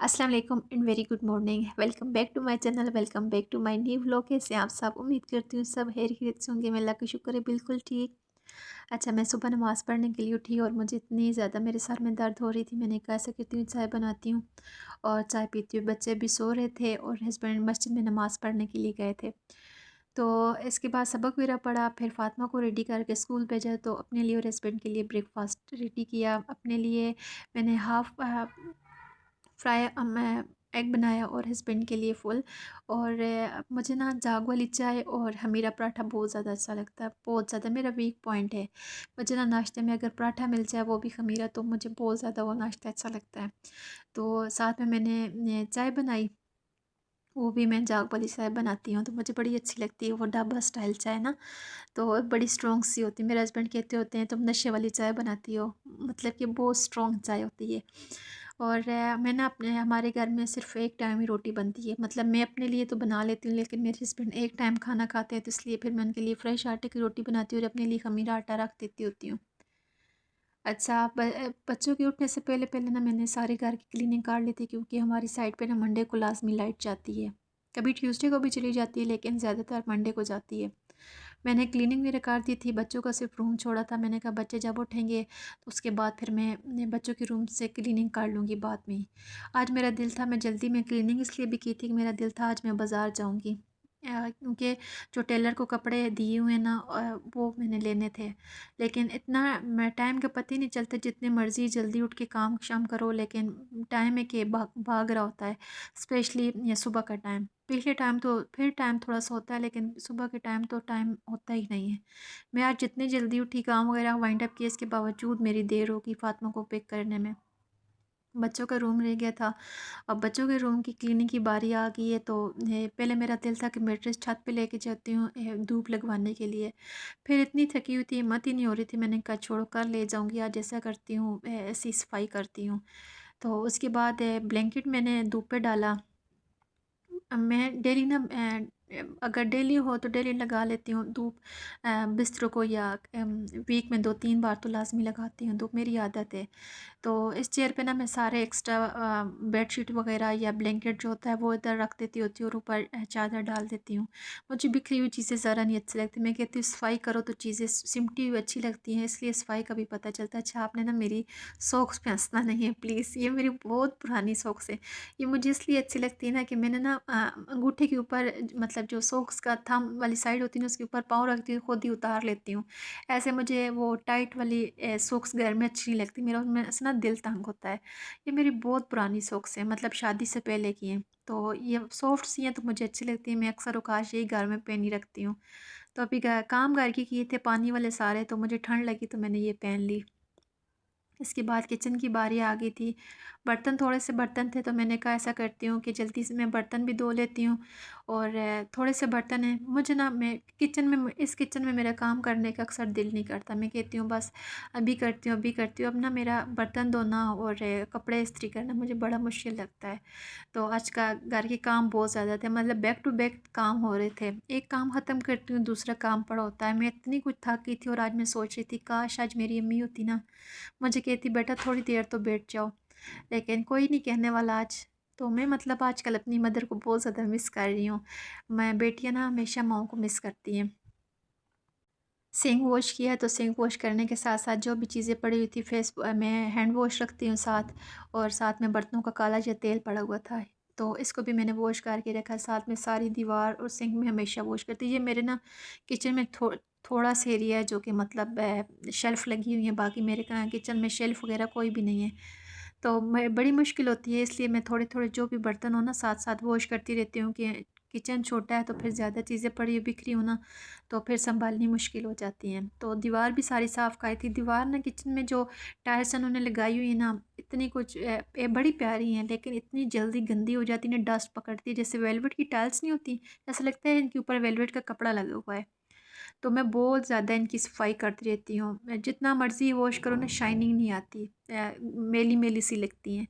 अस्सलाम वालेकुम and very good morning. Welcome back to my channel, welcome back to my new vlog. कैसे हैं आप सब? उम्मीद करती हूँ सब खैरियत से होंगे। मैं अल्लाह का शुक्र है बिल्कुल ठीक। अच्छा, मैं सुबह नमाज़ पढ़ने के लिए उठी और मुझे इतनी ज़्यादा मेरे सर में दर्द हो रही थी। मैंने कहा ऐसा करती हूँ चाय बनाती हूँ और चाय पीती हूँ। बच्चे भी सो रहे थे और हस्बैंड मस्जिद में नमाज़ पढ़ने के लिए गए थे। तो इसके बाद सबक वगैरह पढ़ा, फिर फ़ातिमा को रेडी करके स्कूल भेजा। तो अपने लिए और हस्बैंड के लिए ब्रेकफ़ास्ट रेडी किया। अपने लिए मैंने हाफ़ फ्राई मैं एग बनाया और हस्बैंड के लिए फुल। और मुझे ना जाग वाली चाय और हमीरा पराठा बहुत ज़्यादा अच्छा लगता है, बहुत ज़्यादा मेरा वीक पॉइंट है। मुझे ना नाश्ते में अगर पराठा मिल जाए वो भी खमीरा, तो मुझे बहुत ज़्यादा वो नाश्ता अच्छा लगता है। तो साथ में मैंने चाय बनाई, वो भी मैं जाग वाली चाय बनाती हूँ तो मुझे बड़ी अच्छी लगती है। वो ढाबा स्टाइल चाय ना, तो बड़ी स्ट्रॉन्ग सी होती है। मेरे हस्बैंड कहते होते हैं तुम नशे वाली चाय बनाती हो, मतलब कि बहुत स्ट्रॉन्ग चाय होती है। और मैं ना अपने हमारे घर में सिर्फ एक टाइम ही रोटी बनती है। मतलब मैं अपने लिए तो बना लेती हूँ, लेकिन मेरे हस्बैंड एक टाइम खाना खाते हैं, तो इसलिए फिर मैं उनके लिए फ्रेश आटे की रोटी बनाती हूँ और अपने लिए खमीरा आटा रख देती होती हूँ। अच्छा, बच्चों के उठने से पहले पहले ना मैंने सारे घर की क्लीनिंग कर ली थी, क्योंकि हमारी साइड पे ना मंडे को लाजमी लाइट जाती है। कभी ट्यूसडे को भी चली जाती है, लेकिन ज़्यादातर मंडे को जाती है। मैंने क्लीनिंग वगैरह कर दी थी, बच्चों का सिर्फ रूम छोड़ा था। मैंने कहा बच्चे जब उठेंगे तो उसके बाद फिर मैं बच्चों के रूम से क्लीनिंग कर लूँगी बाद में ही। आज मेरा दिल था, मैं जल्दी में क्लीनिंग इसलिए भी की थी कि मेरा दिल था आज मैं बाज़ार जाऊँगी, क्योंकि जो टेलर को कपड़े दिए हुए ना वो मैंने लेने थे। लेकिन इतना मैं टाइम का पता ही नहीं चलता, जितने मर्ज़ी जल्दी उठ के काम शाम करो, लेकिन टाइम है कि भाग भाग रहा होता है। स्पेशली ये सुबह का टाइम, पिछले टाइम तो फिर टाइम थोड़ा-सा होता है, लेकिन सुबह के टाइम तो टाइम होता ही नहीं है। मैं आज जितनी जल्दी उठी, काम वगैरह वाइंड अप किए, इसके बावजूद मेरी देर हो गई फ़ातिमा को पिक करने में। बच्चों का रूम रह गया था। अब बच्चों के रूम की क्लीनिंग की बारी आ गई है, तो पहले मेरा दिल था कि मैट्रेस छत पे लेके जाती हूँ धूप लगवाने के लिए। फिर इतनी थकी हुई थी, हिम्मत ही नहीं हो रही थी। मैंने कहा छोड़ो, कल ले जाऊँगी, आज ऐसा करती हूँ, ऐसी सफाई करती हूँ। तो उसके बाद ब्लैंकेट मैंने धूप पे डाला। मैं डेली ना अगर डेली हो तो डेली लगा लेती हूँ धूप बिस्तरों को, या वीक में 2-3 बार तो लाज़मी लगाती हूँ धूप, मेरी आदत है। तो इस चेयर पे ना मैं सारे एक्स्ट्रा बेडशीट वगैरह या ब्लैंकेट जो होता है वो इधर रख देती होती हूँ और ऊपर चादर डाल देती हूँ। मुझे बिखरी हुई चीज़ें ज़रा नहीं अच्छी लगती। मैं कहती हूँ सफाई करो तो चीज़ें सिमटी हुई अच्छी लगती हैं, इसलिए सफाई का भी पता चलता है। अच्छा, आपने ना मेरी सॉक्स पे हँसना नहीं है प्लीज़, ये मेरी बहुत पुरानी सॉक्स है। ये मुझे इसलिए अच्छी लगती है ना कि मैंने ना अंगूठे के ऊपर मतलब जो सॉक्स का थंब वाली साइड होती है ना, उसके ऊपर पाँव रखती हूँ, खुद ही उतार लेती हूँ। ऐसे मुझे वो टाइट वाली सॉक्स घर में अच्छी नहीं लगती, मेरा उनमें से ना दिल तंग होता है। ये मेरी बहुत पुरानी सॉक्स है, मतलब शादी से पहले की हैं। तो ये सॉफ्ट सी हैं तो मुझे अच्छी लगती है। मैं अक्सर औकाश यही घर में पहनी रखती हूँ। तो अभी काम घर के किए थे पानी वाले सारे, तो मुझे ठंड लगी तो मैंने ये पहन ली। इसके बाद किचन की बारी आ गई थी। बर्तन, थोड़े से बर्तन थे, तो मैंने कहा ऐसा करती हूँ कि जल्दी से मैं बर्तन भी धो लेती हूँ। और थोड़े से बर्तन हैं मुझे ना, मैं किचन में इस किचन में मेरा काम करने का अक्सर दिल नहीं करता। मैं कहती हूँ बस अभी करती हूँ, अभी करती हूँ। अब ना मेरा बर्तन धोना और कपड़े इस्त्री करना मुझे बड़ा मुश्किल लगता है। तो आज का घर के काम बहुत ज़्यादा थे, मतलब बैक टू बैक काम हो रहे थे। एक काम ख़त्म करती हूँ, दूसरा काम पड़ा होता है। मैं इतनी कुछ थक गई थी और आज मैं सोच रही थी काश आज मेरी अम्मी होती ना, मुझे कहती बेटा थोड़ी देर तो बैठ जाओ, लेकिन कोई नहीं कहने वाला आज। तो मैं मतलब आजकल अपनी मदर को बहुत ज़्यादा मिस कर रही हूँ। मैं बेटियाँ ना हमेशा माओ को मिस करती हैं। सिंक वॉश किया है, तो सिंक वॉश करने के साथ साथ जो भी चीज़ें पड़ी हुई थी मैं हैंड वॉश रखती हूँ साथ। और साथ में बर्तनों का काला जो तेल पड़ा हुआ था, तो इसको भी मैंने वॉश करके रखा। साथ में सारी दीवार और सिंक में हमेशा वॉश करती हूँ। ये मेरे ना किचन में थोड़ा सा एरिया है जो कि मतलब शेल्फ़ लगी हुई है, बाकी मेरे किचन में शेल्फ़ वगैरह कोई भी नहीं है। तो मैं बड़ी मुश्किल होती है, इसलिए मैं थोड़े-थोड़े जो भी बर्तन हो ना साथ-साथ वॉश करती रहती हूँ कि किचन छोटा है तो फिर ज़्यादा चीज़ें पड़ी बिखरी हो ना, तो फिर सँभालनी मुश्किल हो जाती हैं। तो दीवार भी सारी साफ़ कराई थी। दीवार ना किचन में जो टाइल्स उन्होंने लगाई हुई है ना, इतनी कुछ बड़ी प्यारी हैं, लेकिन इतनी जल्दी गंदी हो जाती है ना, डस्ट पकड़ती है। जैसे वेलवेट की टाइल्स नहीं होती, ऐसा लगता है इनके ऊपर वेलवेट का कपड़ा लगा हुआ है। तो मैं बहुत ज़्यादा इनकी सफाई करती रहती हूँ। मैं जितना मर्ज़ी वॉश करो ना, शाइनिंग नहीं आती, मेली-मेली सी लगती हैं।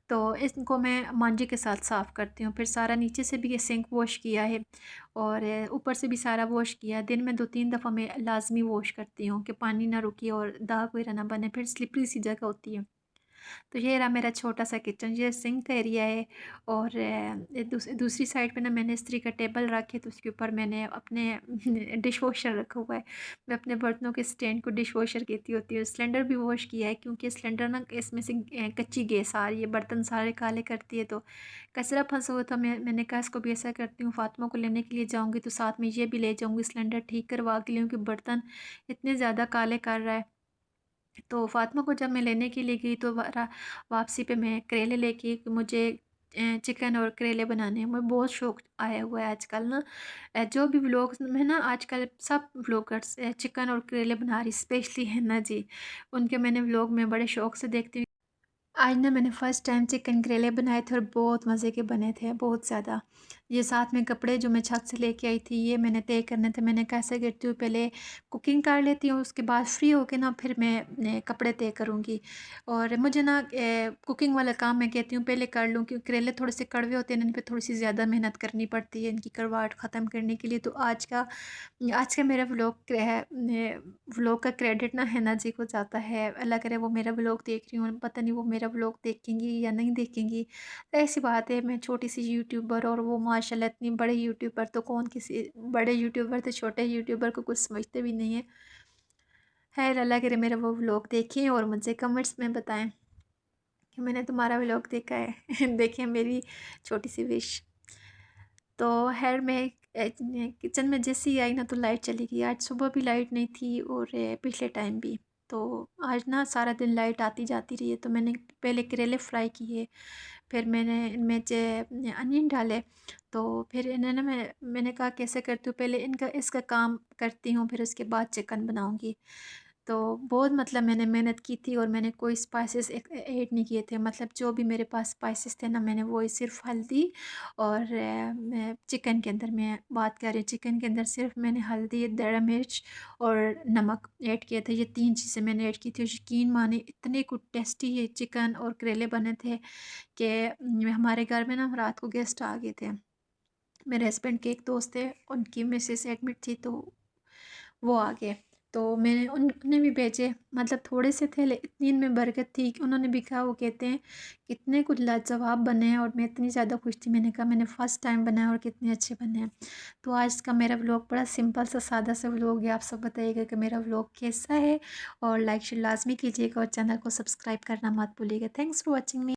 तो इनको मैं मांजे के साथ साफ़ करती हूँ। फिर सारा नीचे से भी ये सिंक वॉश किया है और ऊपर से भी सारा वॉश किया है। दिन में 2-3 दफ़ा मैं लाज़मी वॉश करती हूँ कि पानी ना रुके और दाग वगैरह ना बने, फिर स्लिपरी सी जगह होती है। तो ये रहा मेरा छोटा सा किचन, ये सिंक का एरिया है। और दूसरी साइड पे ना मैंने इस्त्री का टेबल रखे, तो उसके ऊपर मैंने अपने डिश वॉशर रखा हुआ है। मैं अपने बर्तनों के स्टैंड को डिश वॉशर कहती होती हूँ। सिलेंडर भी वॉश किया है, क्योंकि सिलेंडर ना इसमें से कच्ची गैस आ रही है, बर्तन सारे काले करती है, तो कचरा फंसा हुआ था। मैंने कहा इसको भी ऐसा करती हूँ, फातिमा को लेने के लिए जाऊँगी तो साथ में ये भी ले जाऊँगी, सिलेंडर ठीक करवा के लिए, क्योंकि बर्तन इतने ज़्यादा काले कर रहा है। तो फ़ातिमा को जब मैं लेने के लिए गई, तो वापसी पे मैं करेले लेके, मुझे चिकन और करेले बनाने हैं। मुझे बहुत शौक आया हुआ है आजकल ना। जो भी व्लॉग्स में ना आजकल सब व्लॉगर्स चिकन और करेले बना रही, स्पेशली है ना जी, उनके मैंने व्लॉग में बड़े शौक से देखती हूँ। आज ना मैंने फ़र्स्ट टाइम चिकन करेले बनाए थे और बहुत मज़े के बने थे, बहुत ज़्यादा। ये साथ में कपड़े जो मैं छत से लेके आई थी, ये मैंने तय करने थे। मैंने कैसे करती हूँ, पहले कुकिंग कर लेती हूँ, उसके बाद फ्री होके ना फिर मैं कपड़े तय करूँगी। और मुझे ना कुकिंग वाला काम मैं कहती हूँ पहले कर लूँ, क्योंकि करेले थोड़े से कड़वे होते हैं, इन पे थोड़ी सी ज़्यादा मेहनत करनी पड़ती है इनकी कड़वाहट ख़त्म करने के लिए। तो आज का मेरा व्लॉग का क्रेडिट ना हिना जी को जाता है। अल्लाह करे वो मेरा व्लॉग देख रही हूँ, पता नहीं वो मेरा व्लॉग देखेंगी या नहीं देखेंगी। तो ऐसी बात है, मैं छोटी सी यूट्यूबर और वो माशाल्लाह इतनी बड़े यूट्यूबर, तो कौन किसी बड़े यूट्यूबर तो छोटे यूट्यूबर को कुछ समझते भी नहीं है। खैर, अल्लाह करे मेरा वो व्लॉग देखें और मुझे कमेंट्स में बताएं कि मैंने तुम्हारा व्लॉग देखा है। देखिए मेरी छोटी सी विश। तो खैर मैं किचन में जैसे ही आई ना, तो लाइट चली गई। आज सुबह भी लाइट नहीं थी और पिछले टाइम भी। तो आज ना सारा दिन लाइट आती जाती रही है। तो मैंने पहले करेले फ्राई किए, फिर मैंने इनमें अनियन डाले। तो फिर इन्हें ना मैंने कहा कैसे करती हूँ, पहले इनका इसका काम करती हूँ, फिर उसके बाद चिकन बनाऊँगी। तो बहुत मतलब मैंने मेहनत की थी और मैंने कोई स्पाइसेस ऐड नहीं किए थे। मतलब जो भी मेरे पास स्पाइसेस थे ना, मैंने वो सिर्फ हल्दी और मैं चिकन के अंदर मैं बात कर रही हूँ, चिकन के अंदर सिर्फ मैंने हल्दी, दड़ा मिर्च और नमक ऐड किया था। ये 3 चीज़ें मैंने ऐड की थी। यकीन माने इतने कुछ टेस्टी ये चिकन और करेले बने थे कि हमारे घर में ना रात को गेस्ट आ गए थे। मेरे हस्बैंड के एक दोस्त थे, उनकी मिसेस एडमिट थी, तो वो आ गए। तो मैंने उन्हें भी भेजे, मतलब थोड़े से थे, इतनी इनमें बरकत थी कि उन्होंने भी कहा, वो कहते हैं कितने कुछ लाजवाब बने हैं। और मैं इतनी ज़्यादा खुश थी, मैंने कहा मैंने फ़र्स्ट टाइम बनाया और कितने अच्छे बने हैं। तो आज का मेरा व्लॉग बड़ा सिंपल सा सादा सा व्लॉग है। आप सब बताइएगा कि मेरा व्लॉग कैसा है, और लाइक शेयर लाजमी कीजिएगा और चैनल को सब्सक्राइब करना मत भूलिएगा। Thanks for watching me.